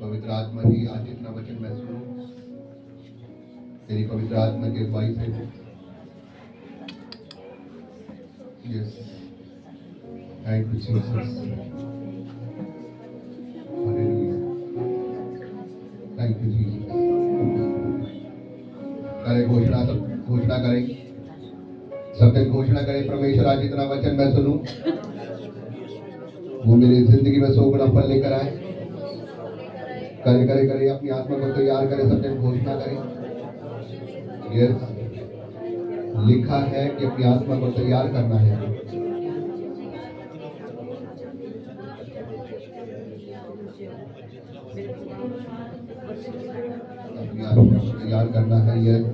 पवित्र आत्मा जी आज इतना वचन मैं सुनूं, तेरी पवित्र आत्मा की अगुवाई से। Yes, thank you Jesus, hallelujah, thank you Jesus. करें घोषणा, सब घोषणा करें, सब दिन घोषणा करें, परमेश्वर आज इतना वचन मैं सुनूं, वो मेरी जिंदगी में 100 गुना फल लेकर आए। करे करे करे, अपनी आत्मा को तैयार करें, सब दिन घोषणा करें। यस, लिखा है कि अपनी आत्मा को तैयार करना है। अपनी आत्मा को तैयार करना है, यस,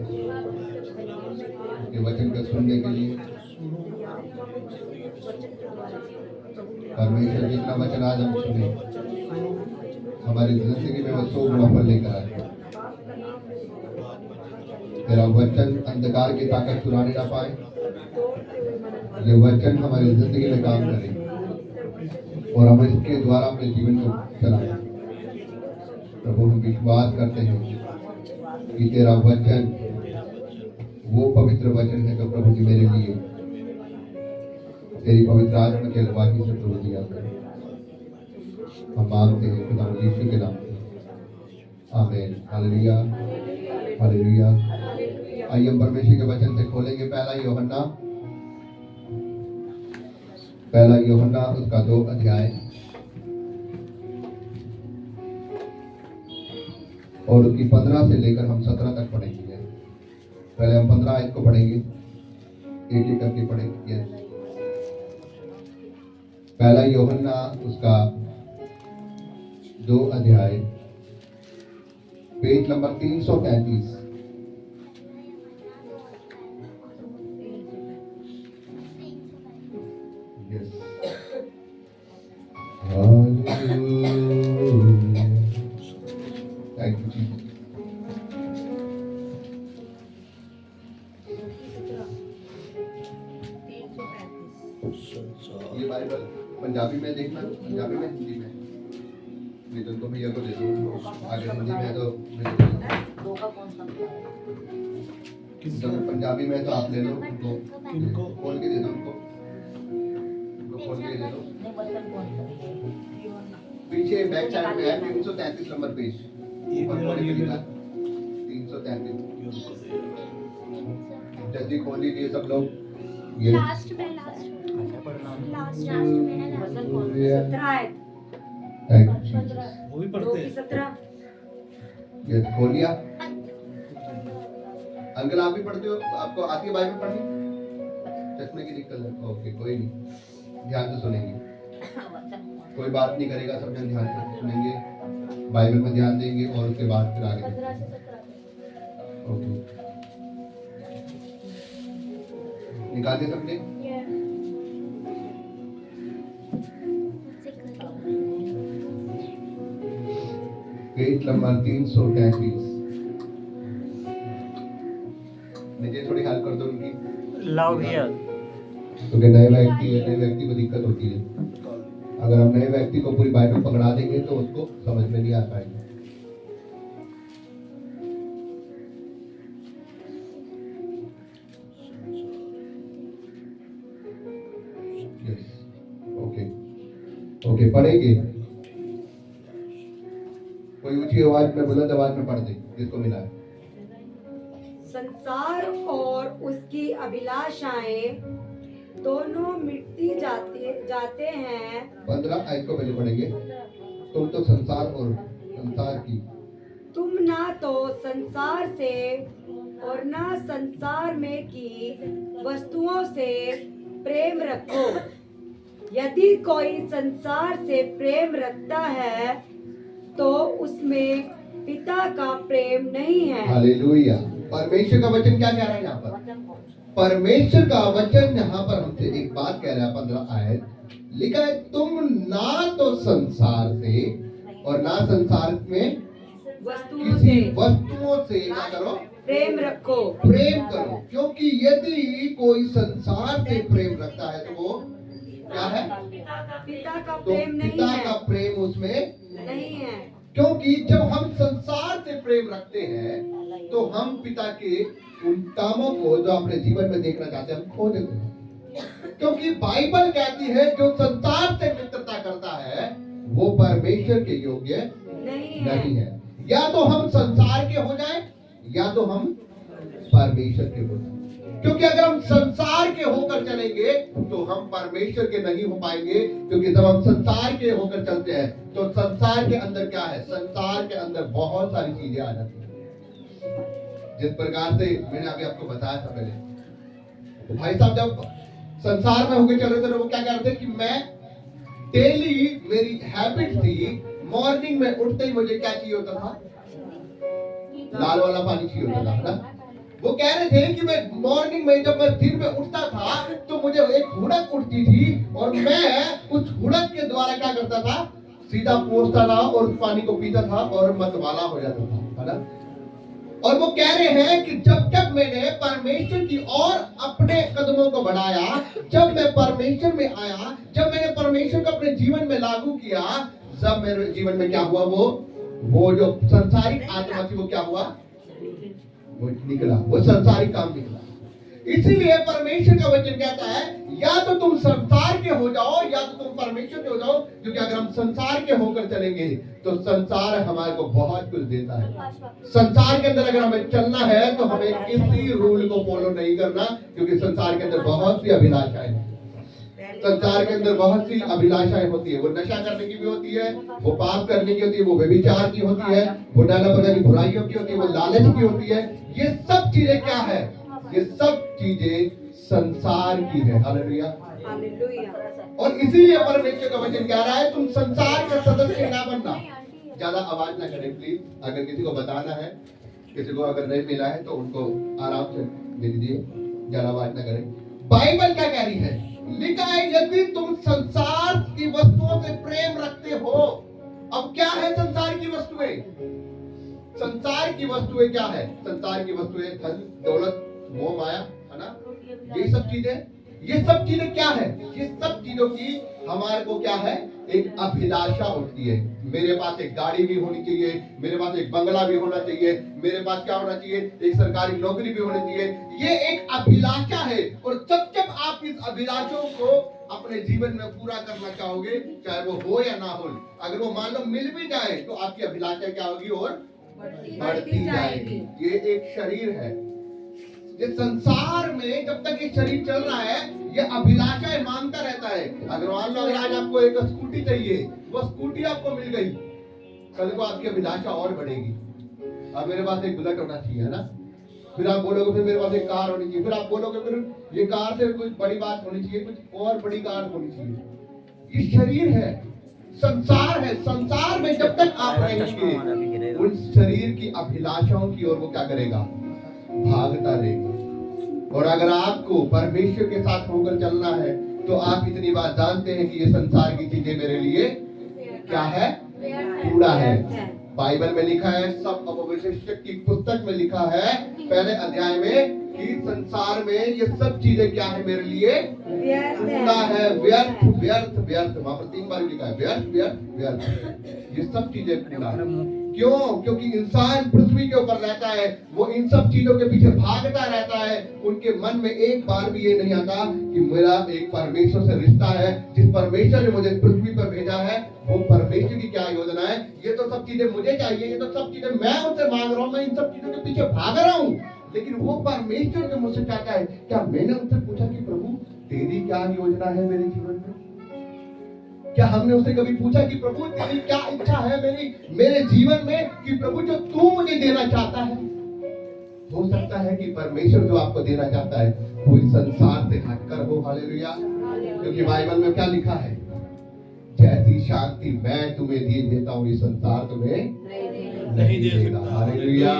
ये वचन को सुनने के लिए। परमेश्वर जितना वचन आज हम सुने, हमारी जिंदगी में वो 100 गुना फल लेकर आए। तेरा वचन अंधकार की ताकत चुराने ना पाए, ये वचन हमारी जिंदगी में काम करे और हम इसके द्वारा अपने जीवन को चलाएं। प्रभु, हम विश्वास करते हैं कि तेरा वचन वो पवित्र वचन है जो प्रभु जी मेरे लिए तेरी पवित्र आत्मा की अगुवाई से प्रभु दिया। हम मांगते हैं खुदा यीशु के नाम में, आमीन, हालेलुया, हालेलुया। आइए हम परमेश्वर के वचन से खोलेंगे पहला यूहन्ना उसका 2 अध्याय और उसकी 15 से लेकर हम 17 तक पढ़ेंगे। पहले हम 15 आयत को पढ़ेंगे, एक एक करके पढ़ेंगे। पहला यूहन्ना उसका 2 अध्याय, पेज नंबर 333। ये बाइबल पंजाबी में देखना, पंजाबी में, हिंदी में, नहीं तो भैया को दे दो, आगे हिंदी में तो पंजाबी में तो आप ले लो, उनको खोल के दे दो, उनको खोल के दे दो। पीछे बैक साइड में है 333 नंबर पेज, ऊपर खोल के लिखा 333। जल्दी खोल लीजिए सब लोग। ये लास्ट में है 17 आयत, वो भी पढ़ते हैं 17। ये खोल लिया। अंकल आप भी पढ़ते हो, आपको आती है बाइबल पढ़नी? चश्मे की दिक्कत है, ओके कोई नहीं, ध्यान से सुनेंगे, कोई बात नहीं करेगा, सब जन ध्यान से सुनेंगे, बाइबल में ध्यान देंगे और उसके बाद फिर आगे। ओके, निकाल दिया सबने? Page number 333। मुझे थोड़ी हेल्प कर दो उनकी। लाओ भैया, क्योंकि नए व्यक्ति को दिक्कत होती है। अगर हम नए व्यक्ति को पूरी बाइबल पकड़ा देंगे तो उसको समझ में नहीं आ पाएगा। ओके, पढ़ेंगे। कोई ऊंची आवाज में, बुलंद आवाज में पढ़ दे जिसको मिला है। संसार और उसकी अभिलाषाएं दोनों मिटती जाते हैं। 15 आयत को पहले पढ़ेंगे। तुम तो संसार और संसार की, तुम ना तो संसार से और ना संसार में की वस्तुओं से प्रेम रखो। यदि कोई संसार से प्रेम रखता है तो उसमें पिता का प्रेम नहीं है। हालेलुया। परमेश्वर का वचन क्या कह रहा है यहाँ पर? परमेश्वर का वचन यहाँ पर हमसे एक बात कह रहा है। 15 आयत लिखा है, तुम ना तो संसार से और ना संसार में वस्तुओं से क्या करो, प्रेम रखो, प्रेम करो। क्योंकि यदि कोई संसार से प्रेम रखता है तो वो क्या है? पिता का तो प्रेम नहीं पिता है। का प्रेम उसमें नहीं है। क्योंकि जब हम संसार से प्रेम रखते हैं तो हम पिता के उन कामों को जो अपने जीवन में देखना चाहते हैं हम खो देते हैं। क्योंकि बाइबल कहती है जो संसार से मित्रता करता है वो परमेश्वर के योग्य नहीं है। या तो हम संसार के हो जाएं या तो हम परमेश्वर के हो जाएं। क्योंकि अगर हम संसार के होकर चलेंगे तो हम परमेश्वर के नहीं हो पाएंगे। क्योंकि जब हम संसार के होकर चलते हैं तो संसार के अंदर क्या है, संसार के अंदर बहुत सारी चीजें आ जाती हैं। जिस प्रकार से मैंने अभी आपको बताया था पहले, तो भाई साहब जब संसार में होकर चल रहे थे वो क्या करते कि मैं डेली मेरी हैबिट थी मॉर्निंग में उठते ही मुझे क्या चाहिए होता था, लाल वाला पानी चाहिए होता था ना। वो कह रहे थे कि मैं मॉर्निंग में जब मैं दिन में उठता था तो मुझे एक हुड़क उठती थी और मैं उस हुड़क के द्वारा क्या करता था, सीधा पहुंचता था और उस पानी को पीता था और मतवाला हो जाता था, है ना। और वो कह रहे हैं कि जब जब मैंने परमेश्वर की ओर अपने कदमों को बढ़ाया, जब मैं परमेश्वर में आया, जब मैंने परमेश्वर को अपने जीवन में लागू किया, जब मेरे जीवन में क्या हुआ, वो जो संसारिक आत्मा थी वो क्या हुआ, वो निकला, वो संसारिक काम निकला। इसीलिए परमेश्वर का वचन कहता है या तो तुम संसार के हो जाओ या तो तुम परमेश्वर के हो जाओ। क्योंकि अगर हम संसार के होकर चलेंगे तो संसार हमारे को बहुत कुछ देता है। संसार के अंदर अगर हमें चलना है तो हमें किसी रूल को फॉलो नहीं करना, क्योंकि संसार के अंदर बहुत सी अभिलाषाएं हैं। संसार के अंदर बहुत सी अभिलाषाएं होती है। वो नशा करने की भी होती है, वो पाप करने की होती है, वो व्यभिचार की होती है, वो नाना प्रकार की बुराइयों की होती है, वो लालच की होती है। ये सब चीजें क्या है, ये सब चीजें संसार की है। हालेलुया। और इसीलिए परमेश्वर का वचन कह रहा है तुम संसार का सदस्य ना बनना। ज्यादा आवाज ना करें प्लीज। अगर किसी को बताना है, किसी को अगर नहीं मिला है तो उनको आराम से दे दीजिए, ज्यादा आवाज ना करें। बाइबल क्या कह रही है, लिखा है यदि तुम संसार की वस्तुओं से प्रेम रखते हो। अब क्या है संसार की वस्तुएं? संसार की वस्तुएं क्या है? संसार की वस्तुएं धन दौलत मोह माया, है ना, ये सब चीजें। ये सब चीजें क्या है? ये सब चीजों की हमारे को क्या है, एक अभिलाषा होती है। मेरे पास एक गाड़ी भी होनी चाहिए, मेरे पास एक बंगला भी होना चाहिए, मेरे पास क्या होना चाहिए, एक सरकारी नौकरी भी होनी चाहिए। ये एक अभिलाषा है। और जब जब आप इस अभिलाषाओं को अपने जीवन में पूरा करना चाहोगे, चाहे वो हो या ना हो, अगर वो मान लो मिल भी जाए तो आपकी अभिलाषा क्या होगी, और बढ़ती जाएगी। ये एक शरीर है। ये संसार में जब तक ये शरीर चल रहा है ये अभिलाषाएं मांगता रहता है। अगर मान लो अगर आज आपको एक स्कूटी चाहिए, वो स्कूटी आपको मिल गई, कल को आपकी अभिलाषा और बढ़ेगी। अब मेरे पास एक बुलेट होना चाहिए, है ना। फिर आप बोलोगे फिर मेरे पास एक कार होनी चाहिए, फिर आप बोलोगे फिर ये कार से कुछ बड़ी बात होनी चाहिए, कुछ और बड़ी कार होनी चाहिए। ये शरीर है, संसार है। संसार में जब तक आप रहेंगे उन शरीर की अभिलाषाओं की ओर वो क्या करेगा, भागता रहेगा। और अगर आपको परमेश्वर के साथ होकर चलना है तो आप इतनी बात जानते हैं कि ये संसार की चीजें मेरे लिए क्या है, कूड़ा है। बाइबल में लिखा है, सब अपविश्वासियों की पुस्तक में लिखा है पहले अध्याय में कि संसार में ये सब चीजें क्या है, मेरे लिए कूड़ा है, व्यर्थ व्यर्थ व्यर्थ। वहां पर 3 बार लिखा है व्यर्थ व्यर्थ व्यर्थ। ये सब चीजें कूड़ा है। क्यों? क्योंकि इंसान पृथ्वी के ऊपर रहता है, वो इन सब चीजों के पीछे भागता रहता है। उनके मन में एक बार भी ये नहीं आता कि मेरा एक परमेश्वर से रिश्ता है। जिस परमेश्वर ने मुझे पृथ्वी पर भेजा है वो परमेश्वर की क्या योजना है। ये तो सब चीजें मुझे चाहिए, ये तो सब चीजें मैं उनसे मांग रहा हूँ, मैं इन सब चीजों के पीछे भाग रहा हूँ। लेकिन वो परमेश्वर जो मुझसे चाहता है, क्या मैंने उनसे पूछा कि प्रभु तेरी क्या योजना है मेरे जीवन में? क्या हमने उससे कभी पूछा कि प्रभु तेरी क्या इच्छा है मेरे जीवन में, कि प्रभु जो तू मुझे देना चाहता है? हो सकता है कि परमेश्वर जो आपको देना चाहता है वो इस संसार से हटकर हो। हालेलुया। क्योंकि बाइबल में क्या लिखा है, जैसी शांति मैं तुम्हें दिए देता हूँ ये संसार तुम्हें नहीं देगा। हालेलुया।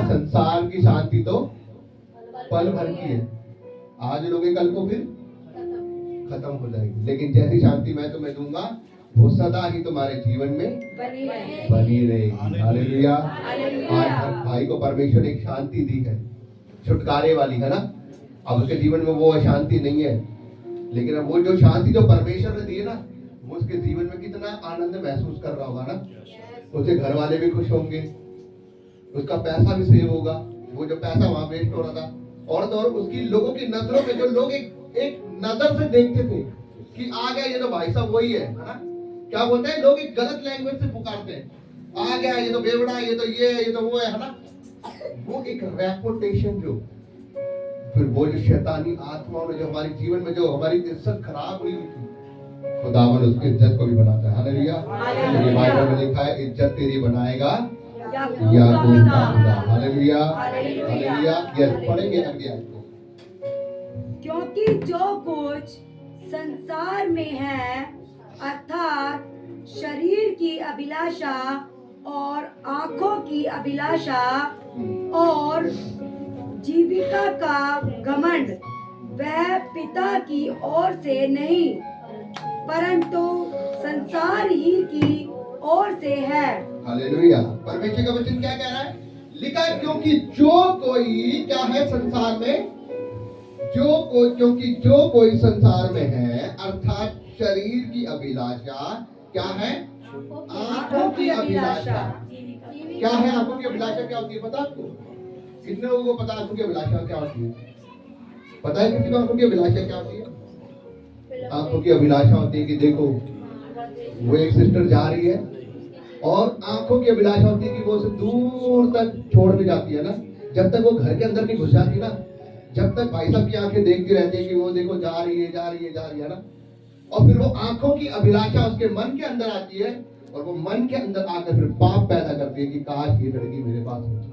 संसार की शांति तो पल भर की है, आज लोगे कल को फिर खत्म हो जाएगी। लेकिन जैसी शांति मैं तुम्हें दूंगा वो सदा ही तुम्हारे जीवन में बनी रहेगी। हालेलुया। आज भाई को परमेश्वर एक शांति दी है, छुटकारे वाली, है ना। अब उसके जीवन में वो अशांति नहीं है, लेकिन अब वो जो शांति जो परमेश्वर ने दी है ना, वो उसके जीवन में कितना आनंद महसूस कर रहा होगा ना। उसके घर वाले भी खुश होंगे, उसका पैसा भी सेव होगा, वो जो पैसा वहां वेस्ट हो रहा था। और तो और उसकी लोगों की नजरों में जो लोग एक नजर से देखते थे कि आ गया ये तो भाई साहब वही है ना। क्या बोलते हैं लोग, एक गलत लैंग्वेज से पुकारते हैं, आ गया ये तो बेवड़ा, ये तो ये तो वो है ना। वो एक रेपुटेशन जो, फिर वो जो शैतानी आत्माओं ने जो हमारे जीवन में जो हमारी इज्जत खराब हुई थी, खुदावन उसकी इज्जत को भी बनाता है। हालेलुया। ये बाइबल में लिखा है, इज्जत तेरी बनाएगा याकूब का खुदा। Hallelujah hallelujah. यस, पढ़ेंगे अगली आयत को। क्योंकि जो कुछ संसार में है, अर्थात शरीर की अभिलाषा और आंखों की अभिलाषा और जीविका का घमंड, वह पिता की ओर से नहीं परंतु संसार ही की ओर से है। हालेलुया। परमेश्वर का वचन क्या कह रहा है? लिखा है, क्योंकि जो कोई क्या है संसार में, क्योंकि जो कोई संसार में है, अर्थात शरीर की अभिलाषा क्या है? आंखों की अभिलाषा। क्या है आंखों की अभिलाषा? क्या होती है पता आपको? कितने लोगों को पता आंखों की अभिलाषा क्या होती है? पता है किसी को आंखों की अभिलाषा क्या होती है? आंखों की अभिलाषा होती है कि देखो वो एक सिस्टर जा रही है, और आंखों की अभिलाषा होती है कि वो उसे दूर तक छोड़ने जाती है ना। जब तक वो घर के अंदर नहीं घुस जाती ना, जब तक भाई साहब की आंखें देखती रहती है कि वो देखो जा रही है ना। और फिर वो आंखों की अभिलाषा उसके मन के अंदर आती है, और वो मन के अंदर आकर फिर पाप पैदा करती है कि काश ये लड़की मेरे पास हो जाए,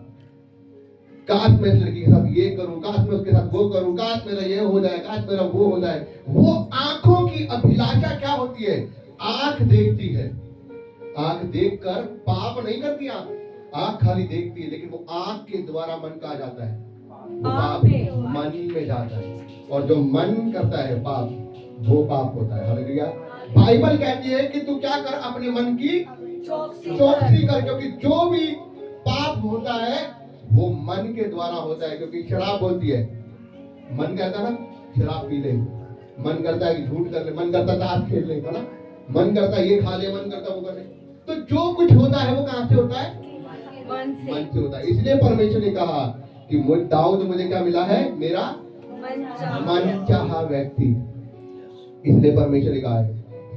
काश मैं इस लड़की के साथ ये करूं, काश मैं उसके साथ वो करूं, काश मेरा ये हो जाए, काश मेरा वो हो जाए। वो आंखों की अभिलाषा क्या होती है? आंख देखती है, आंख देखकर पाप नहीं करती। आंख खाली देखती है, लेकिन वो आंख के द्वारा मन कहा जाता है, वो पाप मन में जाता है, और जो मन करता है पाप, वो पाप होता है। हालेलुया। बाइबल कहती है कि तू क्या कर, अपने मन की चौकसी कर, क्योंकि जो भी पाप होता है वो मन के द्वारा होता है। क्योंकि शराब बोलती है, मन कहता है ना शराब पी ले, मन करता है कि झूठ कर ले, मन करता है ताश खेल ले, है ना, मन करता है ये खा ले, मन करता है वो कर ले। तो जो कुछ होता है वो कहां से होता है? मन से होता है। इसलिए परमेश्वर ने कहा कि दाऊद मुझे क्या मिला है? मेरा मन चाहा व्यक्ति। इसलिए परमेश्वर ने कहा है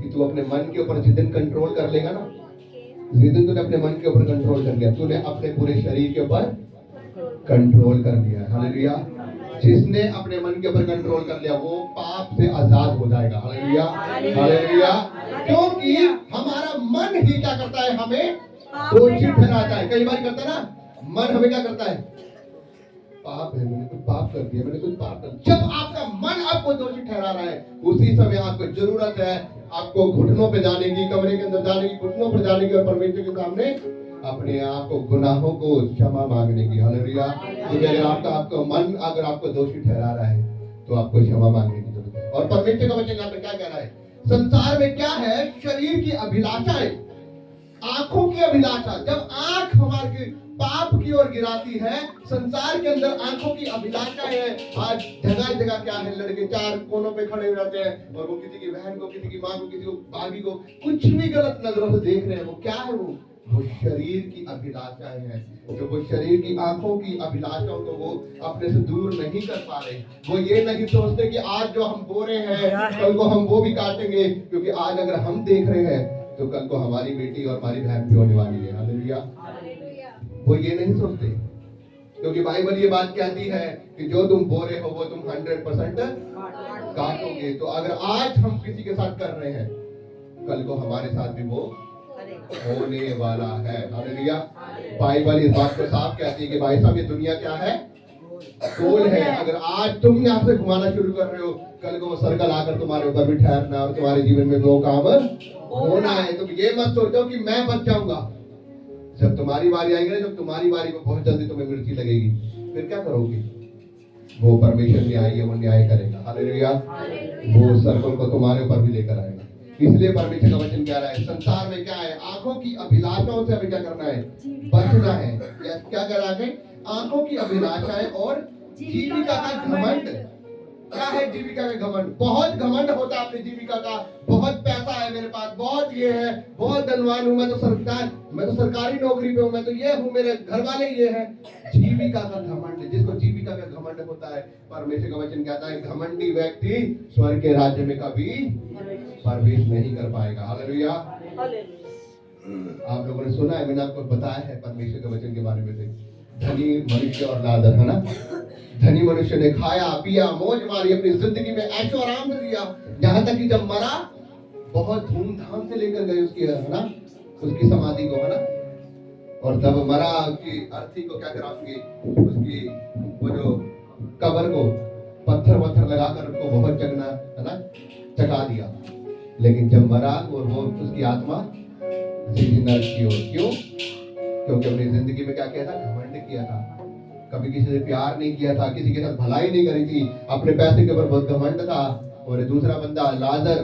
कि तू अपने मन के ऊपर जिस दिन कंट्रोल कर लेगा ना, जिस दिन तूने अपने मन के ऊपर कंट्रोल कर लिया, तूने अपने पूरे शरीर के ऊपर कंट्रोल कर लिया। हालेलुया। जिसने अपने मन के ऊपर कंट्रोल कर लिया वो पाप से आजाद हो जाएगा। Hallelujah hallelujah. क्योंकि हमारा मन ही क्या करता है? हमें दोषी ठहराता है। कई बार करता है ना, मन हमें क्या करता है? पाप है, मैंने कुछ पाप कर दिया, मैंने कुछ पाप कर दिया। जब आपका मन आपको दोषी ठहरा रहा है, उसी समय आपको जरूरत है आपको घुटनों पे जाने की, कमरे के अंदर जाने की, घुटनों पर जाने की, और परमेश्वर के सामने अपने आप को, गुनाहों को क्षमा मांगने की। हालेलुया। क्योंकि अगर आपका मन अगर आपको दोषी ठहरा रहा है तो आपको क्षमा मांगने की जरूरत है। और परमेश्वर का वचन यहाँ पे क्या कह रहा है? संसार में क्या है? शरीर की अभिलाषा है, आंखों की अभिलाषा। जब आंख हमारे पाप की ओर गिराती है, संसार के अंदर आंखों की अभिलाषा है। आज जगह जगह क्या है, लड़के चार कोनों पे खड़े हो जाते हैं, और वो किसी की बहन को, किसी की माँ को, किसी को भाभी को कुछ भी गलत नजरों से देख रहे हैं। वो क्या है? वो शरीर की अभिलाषाएं हैं। जो वो शरीर की आंखों की अभिलाषाओं को वो अपने से दूर नहीं कर पा रहे। वो ये नहीं सोचते कि आज जो हम बो रहे हैं कल को हम वो भी काटेंगे, क्योंकि आज अगर हम देख रहे हैं तो कल को हमारी बेटी और हमारी बहन भी होने वाली है। हालेलुया। वो ये नहीं सोचते, क्योंकि बाइबल ये बात कहती है कि जो तुम बो रहे हो वो तुम 100% काटोगे। तो अगर आज हम किसी के साथ कर रहे हैं, कल को हमारे साथ भी वो होने वाला है। हालेलुया। बाइबल इस बात को साफ कहती है कि भाई साहब ये दुनिया क्या है? गोल है। अगर आज तुम यहाँ से घुमाना शुरू कर रहे हो, कल को वो सर्कल आकर तुम्हारे ऊपर भी ठहरना और तुम्हारे जीवन में वो काम होना है। तुम ये मत सोचो कि मैं बच जाऊंगा। जब तुम्हारी बारी आएगी ना, जब तुम्हारी बारी को बहुत जल्दी तुम्हें मिर्ची लगेगी, फिर क्या करोगे? वो परमेश्वर न्याय है, वो न्याय करेगा। हालेलुया। वो सर्कल को तुम्हारे ऊपर भी लेकर आएगा। इसलिए परमेश्वर का वचन कह रहा है संसार में क्या है? आंखों की अभिलाषाओं से हमें क्या करना है? बचना है। क्या कह रहा है? आंखों की अभिलाषाएं और जीविका का घमंड। क्या है जीविका का घमंड? बहुत घमंड होता है अपनी जीविका का। बहुत पैसा है मेरे पास, बहुत ये है, बहुत धनवान हूं, मैं तो सरकारी नौकरी पे हूं, मैं तो ये हूं, मेरे घर वाले ये है। जीविका का घमंड, जिसको जीविका का घमंड होता है, परमेश्वर का वचन कहता है घमंडी व्यक्ति स्वर्ग के राज्य में कभी प्रवेश नहीं कर पाएगा। हालेलुया। आप लोगों ने सुना है, मैंने आपको बताया है परमेश्वर के वचन के बारे में से, धनी मनुष्य और लाजर, है ना। धनी मनुष्य ने खाया पिया मौज मारी, अपनी जिंदगी में ऐशो आराम से दिया, यहाँ तक कि जब मरा बहुत धूमधाम से लेकर गए उसकी, है ना, उसकी समाधि को, है ना। और जब मरा उसकी अर्थी को क्या करा, उसकी वो जो कब्र को पत्थर लगाकर उसको बहुत चकना, है ना, चका दिया। लेकिन जब मरा और वो उसकी आत्मा सीधी नरक की ओर। क्यों? क्योंकि अपनी जिंदगी में क्या किया था? घमंड किया था। कभी किसी से प्यार नहीं किया था, किसी के साथ भलाई नहीं करी थी, अपने पैसे के ऊपर बहुत घमंड था। और दूसरा बंदा लाजर,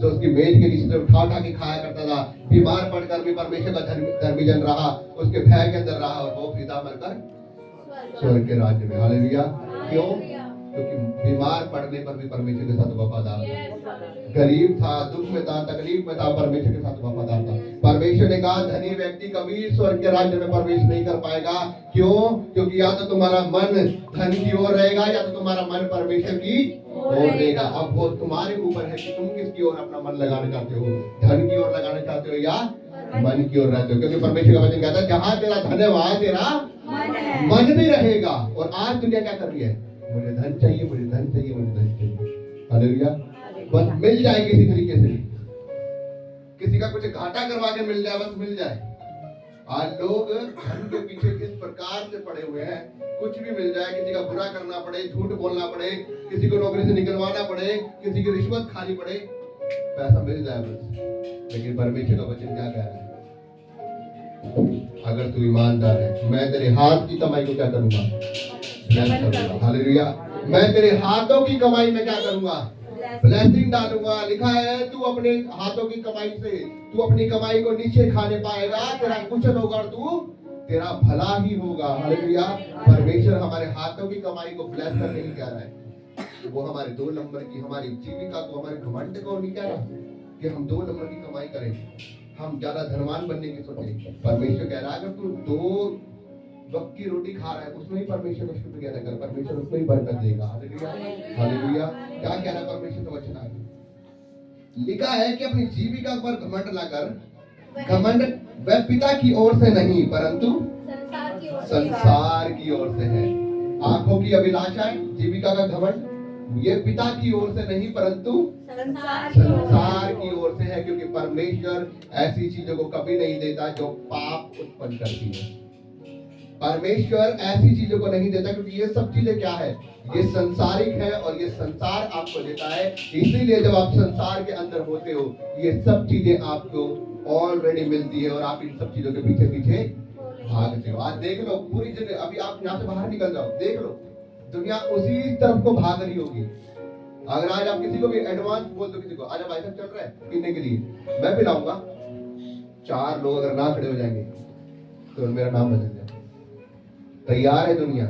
जो उसकी मेज के नीचे से उठा के खाया करता था, बीमार पड़कर भी परमेश्वर का धर्मी जन रहा, उसके भय के अंदर रहा, और वो फिदा मरकर स्वर्ग के राज्य में। हालेलुया। क्यों? क्योंकि बीमार पड़ने पर भी परमेश्वर के साथ वफादार था। गरीब था, दुख में था, तकलीफ में था, परमेश्वर के साथ वफादार था। परमेश्वर ने कहा धनी व्यक्ति कभी स्वर्ग के राज्य में प्रवेश नहीं कर पाएगा। क्यों? क्योंकि या तो तुम्हारा मन धन की ओर रहेगा, या तो तुम्हारा मन परमेश्वर की ओर रहेगा। अब वो तुम्हारे ऊपर है कि तुम किसकी ओर अपना मन लगाना चाहते हो, धन की ओर लगाना चाहते हो या मन की ओर रहते हो। क्योंकि परमेश्वर का वचन कहता है जहां तेरा धन है वहां तेरा मन भी रहेगा। और आज दुनिया क्या कर रही है? मुझे धन चाहिए, मुझे धन चाहिए, मुझे धन चाहिए। हालेलुया। बस मिल जाए किसी तरीके से, किसी का कुछ घाटा करवा के मिल जाए, बस मिल जाए। आज लोग धन के पीछे किस प्रकार से पड़े हुए हैं, कुछ भी मिल जाए, किसी का बुरा करना पड़े, झूठ बोलना पड़े, किसी को नौकरी से निकलवाना पड़े, किसी की रिश्वत खानी पड़े, पैसा मिल जाए बस। लेकिन परमेश्वर का वचन क्या कह रहा है? अगर तू ईमानदार है, मैं तेरे हाथ की कमाई को क्या करूंगा? हालेलुया। मैं तेरे हाथों की कमाई में क्या करूंगा? ब्लेसिंग डालूंगा। लिखा है तू अपने हाथों की कमाई से, तू अपनी कमाई को नीचे खाने पाएगा, तेरा कुशल होगा और तू तेरा भला ही होगा। हालेलुया। परमेश्वर हमारे हाथों की कमाई को ब्लेस करने नहीं कह रहा है, वो हमारे 2 नंबर की, हमारी जीविका को, हमारे घमंड को नहीं कह रहा कि हम 2 नंबर की कमाई करें, हम ज्यादा धनवान बनने की सोचे। परमेश्वर कह रहा है अगर तू 2 वक्त की रोटी खा रहा है, उसमें ही परमेश्वर का शुक्र अदा कर, परमेश्वर उसमें ही बरकत देगा। हालेलुया। हालेलुया। क्या कह रहा है परमेश्वर का वचन आगे? लिखा है कि अपनी जीविका पर घमंड ना कर। घमंड वह पिता की ओर से नहीं परंतु संसार की ओर से है। आंखों की अभिलाषा है, जीविका का घमंड, ये पिता की ओर से नहीं परंतु संसार की ओर से है। क्योंकि परमेश्वर ऐसी चीजों को कभी नहीं देता जो पाप उत्पन्न करती है। परमेश्वर ऐसी चीजों को नहीं देता, क्योंकि ये सब चीजें क्या है? ये संसारिक है, और ये संसार आपको देता है। इसीलिए जब आप संसार के अंदर होते हो, ये सब चीजें आपको ऑलरेडी मिलती है, और आप इन सब चीजों के पीछे पीछे भागते हो। आज देख लो पूरी जगह, अभी आप यहाँ से बाहर निकल जाओ, देख लो दुनिया उसी तरफ को भाग रही होगी। अगर आज आप किसी को भी एडवांस बोल दो, किसी को आज भाई साहब चल रहा है पीने के लिए, मैं पिलाऊंगा, 4 लोग अगर ना खड़े हो जाएंगे तो मेरा नाम बदल जाए। तैयार है दुनिया।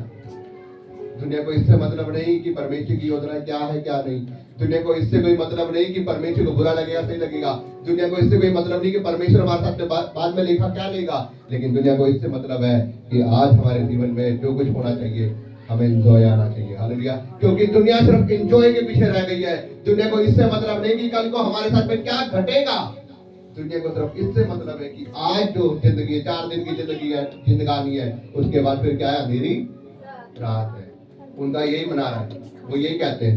दुनिया को इससे मतलब नहीं कि परमेश्वर की योजना क्या है क्या नहीं। दुनिया को इससे कोई मतलब नहीं कि परमेश्वर को बुरा लगेगा सही लगेगा। दुनिया को इससे कोई मतलब नहीं कि परमेश्वर हमारे साथ बाद में लेखा क्या लेगा। लेकिन दुनिया को इससे मतलब है कि आज हमारे जीवन में जो कुछ होना चाहिए हमें एंजॉय आना चाहिए। हालेलुया। क्योंकि दुनिया सिर्फ एंजॉय के पीछे रह गई है। दुनिया को इससे मतलब नहीं कि कल को हमारे साथ में क्या घटेगा। दुनिया को सिर्फ इससे मतलब है कि आज जो जिंदगी 4 दिन की जिंदगी है, जिंदगानी है, उसके बाद फिर क्या है? अंधेरी रात है। उनका यही मना रहा है, वो यही कहते हैं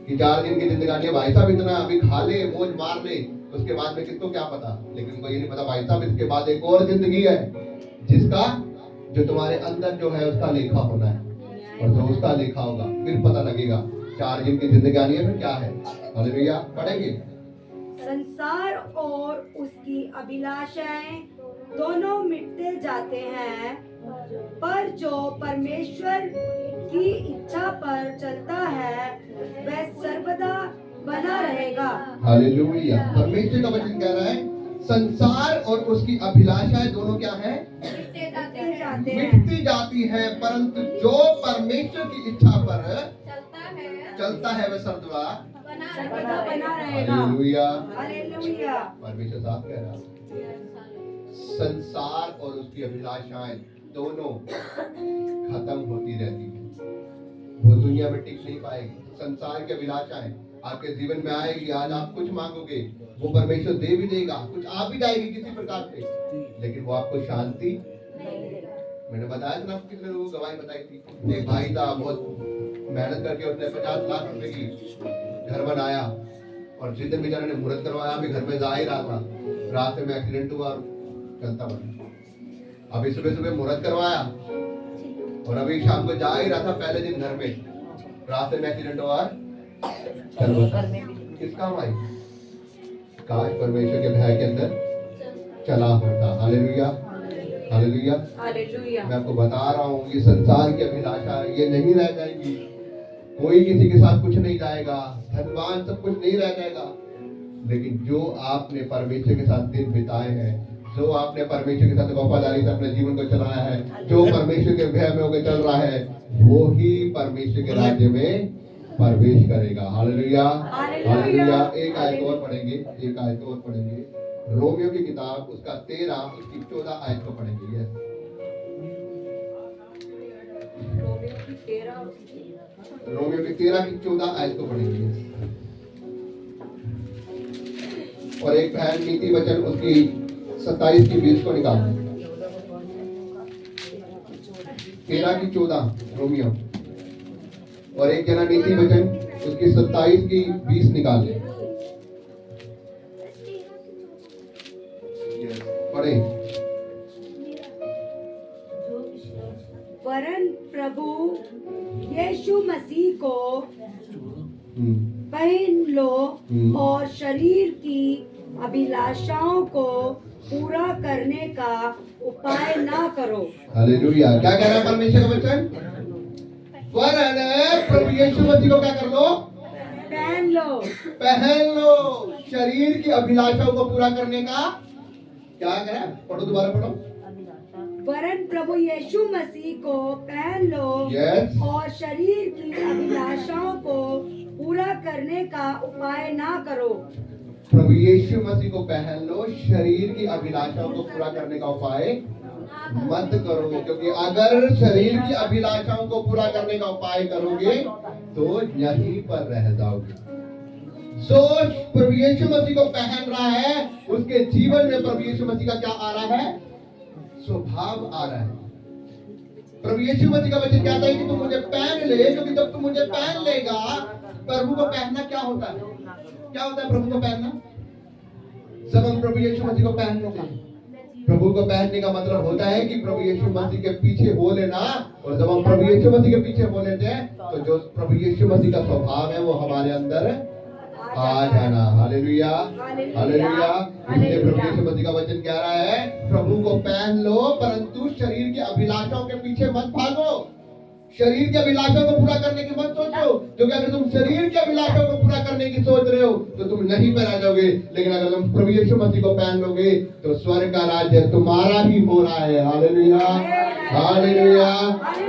कि 4 दिन की जिंदगानी है, भाई साहब इतना अभी खा ले, मौज मार ले, उसके बाद में किसको क्या पता। लेकिन उनको ये नहीं पता भाई साहब इसके बाद एक और जिंदगी है, जिसका जो तुम्हारे अंदर जो है उसका लेखा होना है, और जो उसका लेखा होगा फिर पता लगेगा। 4 दिन की जिंदगानी है, फिर क्या है? हालेलुया। पढ़ेंगे। संसार और उसकी अभिलाषाएं दोनों मिटते जाते हैं, पर जो परमेश्वर की इच्छा पर चलता है वह सर्वदा बना रहेगा। हालेलुया। परमेश्वर का वचन कह रहा है संसार और उसकी अभिलाषाएं दोनों क्या है? मिटती जाती है, परंतु जो परमेश्वर की इच्छा पर चलता है वह सर्वदा सर्वदा बना रहेगा। हालेलुया। हालेलुया। परमेश्वर साहब कह रहा है संसार और उसकी अभिलाषाएं दोनों खत्म होती रहती है, वो दुनिया में टिक नहीं पाएगी। संसार की अभिलाषाएं आपके जीवन में आएगी, आज आप कुछ मांगोगे वो परमेश्वर दे भी देगा, कुछ आ भी जाएगी किसी प्रकार से, लेकिन वो आपको शांति। मैंने बताया था ना, कितने लोगों को गवाही बताई थी। एक भाई था, बहुत मेहनत करके उसने 50 लाख रुपए की घर बनाया, और जिस दिन बेचारे ने मुहूर्त करवाया, अभी घर में जा ही रहा था, रात में एक्सीडेंट हुआ, चलता बना। अभी सुबह सुबह मुहूर्त करवाया और अभी शाम को जा ही रहा था, पहले दिन घर में, रात में एक्सीडेंट हुआ, चल बसा। किस काम आई? काश परमेश्वर के भय के अंदर चला होता। Hallelujah, hallelujah, hallelujah. मैं आपको बता रहा हूँ, ये संसार की अभिलाषा ये नहीं रह जाएगी। कोई किसी के साथ कुछ नहीं जाएगा, धनवान सब कुछ नहीं रह जाएगा, लेकिन जो आपने परमेश्वर के साथ दिन बिताए हैं, जो आपने परमेश्वर के साथ वफादारी से अपने जीवन को चलाया है, जो परमेश्वर के भय में होकर चल रहा है, वो ही परमेश्वर के राज्य में प्रवेश करेगा। Hallelujah, hallelujah. एक आयत और पढ़ेंगे, एक आयत और पढ़ेंगे, रोमियो की किताब उसका 13 उसकी 14 आयत को पढ़ेंगे। यस, रोमियो की 13 की 14 आयत को पढ़ेंगे। और एक बहन नीति वचन उसकी 27 की 20 को निकाल दें। 13 की 14 रोमियो, और एक जना नीति वचन उसकी 27 की 20 निकाल लें। पढ़े। वरन प्रभु यीशु मसीह को पहन लो और शरीर की अभिलाषाओं को पूरा करने का उपाय ना करो। हालेलुया। क्या कह रहा है परमेश्वर का वचन? वरन प्रभु यीशु मसीह को क्या कर लो? पहन लो। पहन लो, शरीर की अभिलाषाओं को पूरा करने का क्या कह रहा है? पढ़ो, दोबारा पढ़ो। वरन प्रभु यीशु मसीह को पहन लो Yes. और शरीर की अभिलाषाओं को पूरा करने का उपाय ना करो। प्रभु यीशु मसीह को पहन लो, शरीर की अभिलाषाओं को पूरा करने का उपाय मत करो, क्योंकि अगर शरीर की अभिलाषाओं को पूरा करने का उपाय करोगे तो यहीं पर रह जाओगे। प्रभु यीशु मसीह को पहन रहा है, उसके जीवन में प्रभु यीशु मसीह का क्या आ रहा है? स्वभाव आ रहा है। प्रभु यीशु मसीह का वचन कहता है कि तुम मुझे पहन ले, क्योंकि जब तुम मुझे पहन लेगा, प्रभु को पहनना क्या होता है? क्या होता है प्रभु को पहनना? जब हम प्रभु यीशु मसीह को पहन लेते हैं, प्रभु को पहनने का मतलब होता है कि प्रभु यीशु मसीह के पीछे हो लेना, और जब हम प्रभु यीशु मसीह के पीछे हो लेते हैं तो जो प्रभु यीशु मसीह का स्वभाव है वो हमारे अंदर आ जाना। Hallelujah, hallelujah. इसलिए प्रभु यीशु मसीह का वचन कह रहा है, प्रभु को पहन लो, परंतु शरीर की अभिलाषाओं के पीछे मत भागो, शरीर की अभिलाषाओं को पूरा करने की मत सोचो, क्योंकि अगर तुम शरीर की अभिलाषाओं को पूरा करने की सोच रहे हो तो तुम नहीं पर आ जाओगे, लेकिन अगर तुम प्रभु यीशु मसीह को पहन लोगे तो स्वर्ग का राज्य तुम्हारा ही हो रहा है। Hallelujah, hallelujah.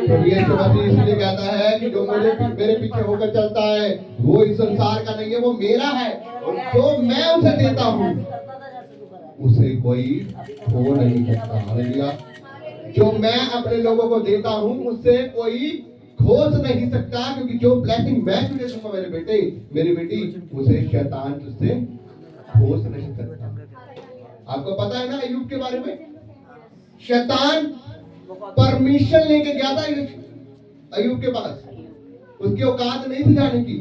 प्रभु यीशु मसीह इसलिए कहता है कि जो मेरे पीछे होकर चलता है वो इस संसार का नहीं है, वो मेरा है, और जो मैं उसे देता हूँ उसे कोई खो नहीं सकता। हालेलुया। जो मैं अपने लोगों को देता हूं उससे कोई खोज नहीं सकता, क्योंकि जो ब्लेसिंग मैं तुझे दूंगा मेरे बेटे मेरी बेटी, उसे शैतान तुझसे खोज नहीं सकता। आपको पता है ना अय्यूब के बारे में? शैतान परमिशन लेके गया था अय्यूब के पास, उसकी औकात नहीं थी जाने की।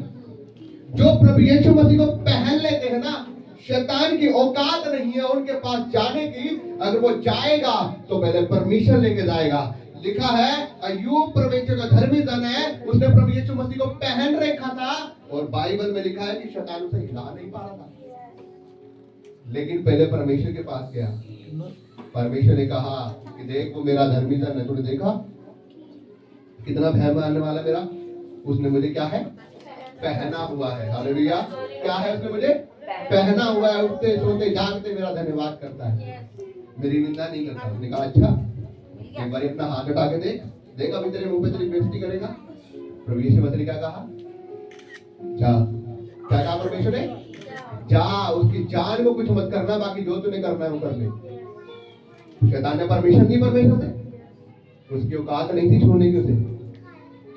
जो प्रभु यीशु मसीह को पहन लेते हैं ना, शैतान की औकात नहीं है उनके पास जाने की। अगर वो जाएगा तो पहले परमिशन लेके जाएगा। लिखा है अय्यूब परमेश्वर का धर्मी जन है, उसने प्रभु यीशु मसीह को पहन रखा था, और बाइबल में लिखा है कि शैतान उसे हिला नहीं पा रहा था, लेकिन पहले परमेश्वर के पास गया। परमेश्वर ने कहा कि देख वो मेरा धर्मी जन है, तूने देखा कितना भय मानने वाला मेरा, उसने मुझे क्या है? पहना हुआ है। हालेलुया। क्या है? उसने मुझे पहना हुआ है, उठते सोते जागते मेरा धन्यवाद करता है, मेरी निंदा नहीं करता। उसने कहा अच्छा एक बार अपना हाथ उठा के देख, देख अभी तेरे मुंह पे तेरी बेइज्जती करेगा। प्रभु यीशु मसीह ने क्या कहा? जा। क्या कहा परमेश्वर ने? जा, उसकी जान को कुछ मत करना, बाकी जो तूने करना है वो कर ले। शैतान ने परमिशन दी परमेश्वर से, उसकी औकात नहीं थी छोड़ने की उसे।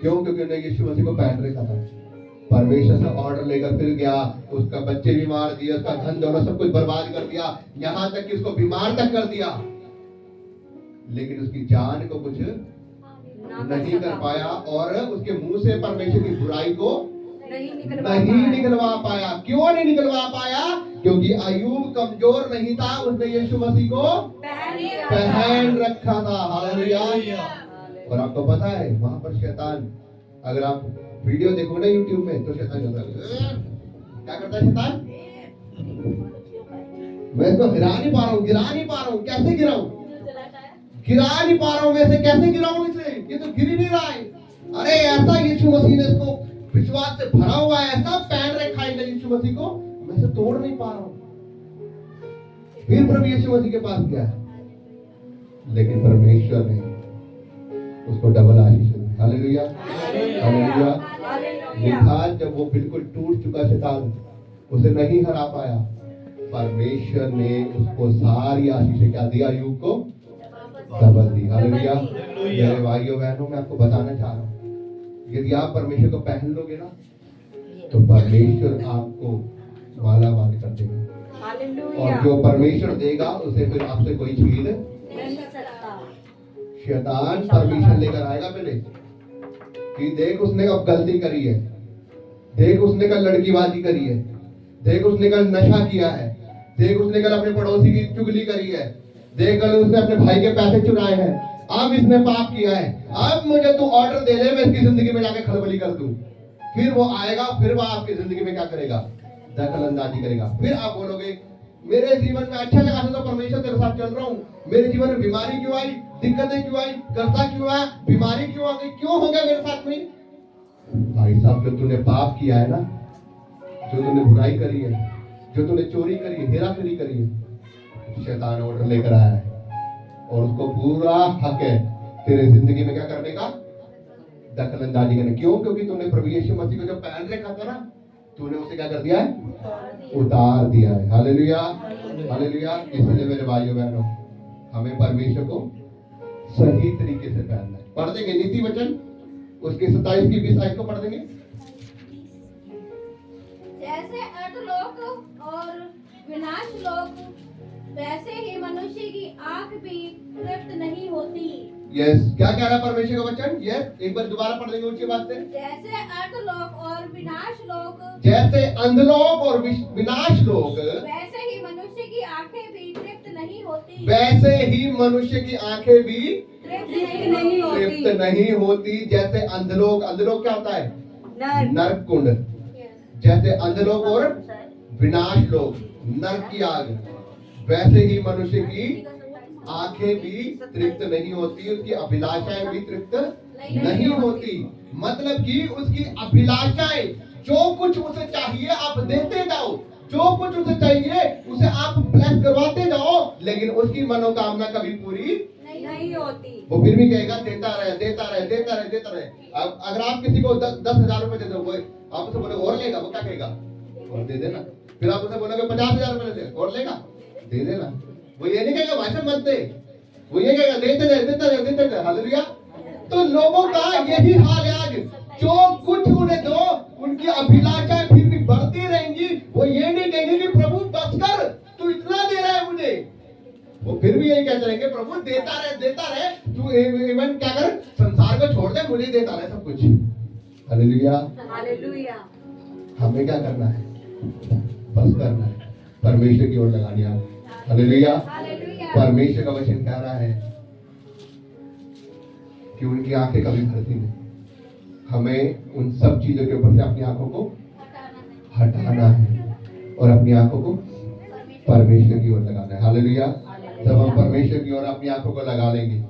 क्यों? क्योंकि उसने यीशु मसीह को पहन रखा था। परमेश्वर से ऑर्डर लेकर फिर गया, उसका बच्चे भी मार दिए, उसका धन दौलत सब कुछ बर्बाद कर दिया, यहाँ तक कि उसको बीमार तक कर दिया, लेकिन उसकी जान को कुछ नहीं कर पाया और उसके मुंह से परमेश्वर की बुराई को नहीं निकलवा पाया। क्यों नहीं निकलवा पाया? क्योंकि अय्यूब कमजोर नहीं था, उसने यीशु मसीह को पहन रखा था। हालेलुया। और आपको पता है वहां पर शैतान, अगर आप वीडियो देखो ना यूट्यूब में, तो शैतान क्या करता है? शैतान, मैं इसको गिरा नहीं पा रहा हूँ, कैसे गिराऊं? गिरा नहीं पा रहा हूँ, वैसे कैसे गिराऊं इसे? ये तो गिर ही नहीं रहा है। अरे ऐसा यीशु मसीह ने इसको विश्वास से भरा हुआ है, ऐसा पहन रखा है यीशु मसीह को, मैं इसे तोड़ नहीं पा रहा हूँ। फिर प्रभु यीशु मसीह के पास गया, लेकिन परमेश्वर ने उसको डबल आशीष दी। हालेलुया, हालेलुया। लिखा, जब वो बिल्कुल टूट चुका शैतान उसे नहीं हरा पाया, परमेश्वर ने उसको सारी आशीषें क्या दिया? अय्यूब को डबल दी। हालेलुया। मेरे भाइयों बहनों, मैं आपको बताना चाह रहा हूँ, यदि आप परमेश्वर को पहन लोगे ना, तो परमेश्वर आपको माला माल कर देगा। और जो परमेश्वर देगा उसे फिर आपसे कोई छीन नहीं सकता। शैतान परमिशन लेकर आएगा पहले कि देख उसने अब गलती करी है, देख उसने कल लड़कीबाजी करी है, देख उसने कल नशा किया है, देख उसने कल अपने पड़ोसी की चुगली करी है, देख कल उसने अपने भाई के पैसे चुराए हैं, अब इसने पाप किया है, अब मुझे तू ऑर्डर दे ले, मैं इसकी जिंदगी में जाके खलबली कर दूं। फिर वो आएगा, फिर वो आपकी जिंदगी में क्या करेगा? दखल अंदाजी करेगा। फिर आप बोलोगे मेरे जीवन में अच्छा लगा था तो परमेश्वर तेरे साथ चल रहा हूँ, मेरे जीवन में बीमारी क्यों आई, दिक्कतें क्यों आई, कर्जा क्यों आया, बीमारी क्यों आ गई, क्यों हो गया मेरे साथ में? भाई साहब, जो तूने पाप किया है ना, जो तूने बुराई करी है, जो तूने चोरी करी है, हेरा फेरी करी है, शैतान ऑर्डर लेकर आया है और उसको पूरा हक है तेरे जिंदगी में क्या करने का? दखल अंदाजी करने। क्यों? क्योंकि तूने प्रभु यीशु मसीह को जब पहन रखा था ना, तूने उसे क्या कर दिया है? उतार दिया है। Hallelujah, hallelujah. इसलिए मेरे भाइयों बहनों, हमें परमेश्वर को सही तरीके से पहनना है। पढ़ देंगे नीति वचन उसके 27 की 20 आयत को पढ़ देंगे। जैसे अधोलोक और विनाश लोक, वैसे ही मनुष्य की आंख भी तृप्त नहीं होती। यस, क्या कह रहा है परमेश्वर का वचन? यस, एक बार दोबारा पढ़ देंगे ऊंची बात से। जैसे अधोलोक और विनाश लोक, जैसे अंधलोक और विनाश लोक, वैसे ही मनुष्य की आंखें भी तृप्त नहीं होती। वैसे ही मनुष्य की आंखें भी तृप्त नहीं होती। जैसे अंधलोक, अंधलोक क्या होता है? नरक कुंड। जैसे अंधलोक और विनाश लोक, नरक की आग, वैसे ही मनुष्य की आंखें भी तृप्त नहीं होती, उसकी अभिलाषाएं भी तृप्त नहीं होती। मतलब कि उसकी अभिलाषाएं, जो कुछ उसे चाहिए आप देते जाओ, जो कुछ उसे चाहिए उसे आप ब्लेस करवाते जाओ, लेकिन उसकी मनोकामना कभी पूरी नहीं होती। वो फिर भी कहेगा देता रहे, देता रहे, देता रहे, देता रहे। अब अगर आप किसी को 10,000 रुपए दे दो, आप उसे बोले और लेगा, वो क्या कहेगा? और दे देना। फिर आप उसे बोलोगे 50,000 रुपए दे, और लेगा, दे देना। वो ये नहीं कहेगा भाई साहब मत दे, वो ये कहेगा देते रहे, देते रहे, देते रहे। हालेलुया। तो लोगों का यही हाल है आज, जो कुछ उन्हें दो उनकी अभिलाषाएं फिर भी बढ़ती रहेंगी। वो ये नहीं कहेंगे कि प्रभु बस कर, तू इतना दे रहा है मुझे, वो फिर भी यही कहते रहेंगे प्रभु देता रहे, देता रहे, तू इवन क्या कर, संसार को छोड़ दे, मुझे देता रहे सब कुछ। Hallelujah, hallelujah. हमें क्या करना है? बस करना है, परमेश्वर की ओर लगानी है। हालेलुया। परमेश्वर का वचन कह रहा है कि उनकी आंखें कभी भरती नहीं। हमें उन सब चीजों के ऊपर से अपनी आंखों को हटाना है और अपनी आंखों को परमेश्वर की ओर लगाना है। हालेलुया। जब हम परमेश्वर की ओर अपनी आंखों को लगा लेंगे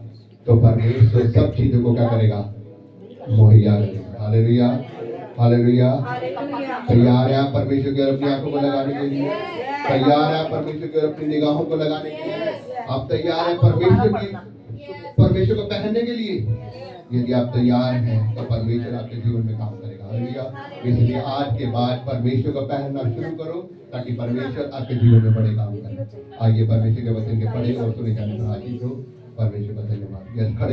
तो परमेश्वर सब चीजों को क्या करेगा? मुहैया करेगा। Hallelujah, hallelujah. तैयार है आप परमेश्वर की ओर अपनी आंखों को लगाने के लिए? तैयार है आप परमेश्वर की ओर अपनी निगाहों को लगाने के लिए? आप तैयार है परमेश्वर की परमेश्वर को पहनने के लिए। यदि आप तैयार हैं तो परमेश्वर आपके जीवन में काम करेगा। हालेलुया। इसलिए आज के बाद परमेश्वर को पहनना शुरू करो ताकि परमेश्वर आपके जीवन में बड़े काम करे। आइए परमेश्वर के वचन के पढ़े और सुने जाने का आशीष हो। परमेश्वर का धन्यवाद। यस, खड़े